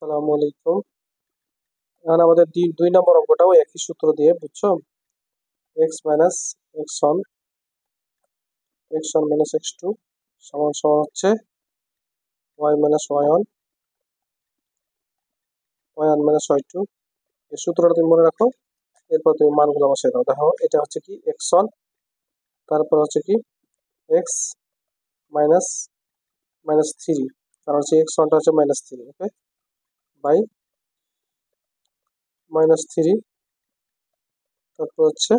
আসসালামু আলাইকুম। এখন আমাদের দুই নম্বর অঙ্কটাও একই সূত্র দিয়ে, বুঝছো? X minus x one minus x two সমান সমান হচ্ছে y minus y one minus y two. এই সূত্রটা তুমি মনে রাখো, এরপর তুমি মানগুলো বসাই দাও। দেখো এটা হচ্ছে কি এক্স ওয়ান, তারপর হচ্ছে কি এক্স মাইনাস মাইনাস থ্রি, কারণ হচ্ছে এক্স ওয়ানটা হচ্ছে minus three, okay, by minus three, তারপর হচ্ছে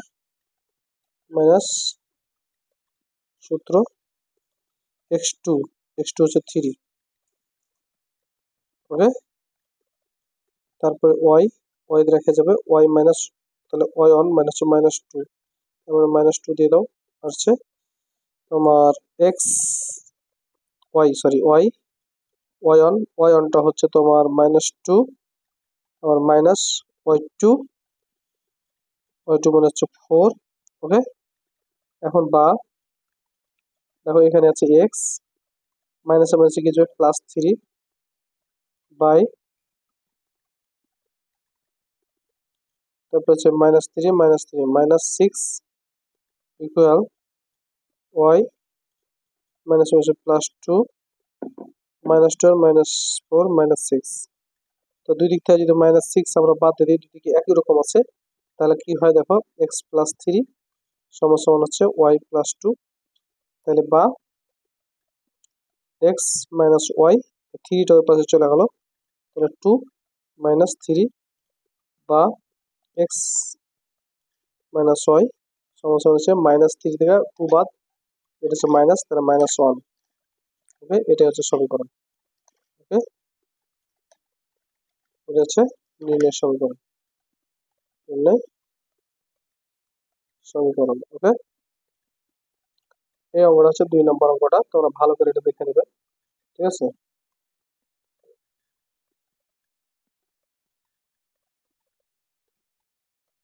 মাইনাস সূত্র এক্স টু হচ্ছে থ্রি, ওকে, তারপরে ওয়াই রেখে যাবে ওয়াই মাইনাস, তাহলে y one minus minus two, তারপরে মাইনাস টু দিয়ে দাও। আসছে তোমার এক্স ওয়াই ওয়াই ওয়ানটা হচ্ছে তোমার মাইনাস টু, আবার মাইনাস ওয়াই টু মানে হচ্ছে ফোর, ওকে। এখন বা দেখো এখানে আছে এক্স মাইনাসে মাইনাসে কিছু প্লাস থ্রি বাই, তারপর হচ্ছে minus three minus six equal y minus মাইনাসে প্লাস টু মাইনাস টু আর মাইনাস ফোর মাইনাস সিক্স। তো দুই দিক থেকে যদি মাইনাস সিক্স আমরা বাদ দিই, দুই দিকে একই রকম আছে, তাহলে কি হয় দেখো এক্স প্লাস থ্রি সমান সমান হচ্ছে ওয়াই প্লাস টু, তাহলে বা এক্স মাইনাস ওয়াই, থ্রিটা ওই পাশে চলে গেল, তাহলে টু মাইনাস থ্রি বা এক্স মাইনাস ওয়াই সমান সমান হচ্ছে মাইনাস থ্রি থেকে টু বাদ, এটা হচ্ছে মাইনাস, তাহলে মাইনাস ওয়ান, ওকে। এটা হচ্ছে সমীকরণ, ওকে, এটা হচ্ছে নির্ণয় সমীকরণ, নির্ণয় সমীকরণ, ওকে। এই অঙ্কটা হচ্ছে দুই নম্বর অঙ্কটা, তোমরা ভালো করে এটা দেখে নেবে, ঠিক আছে।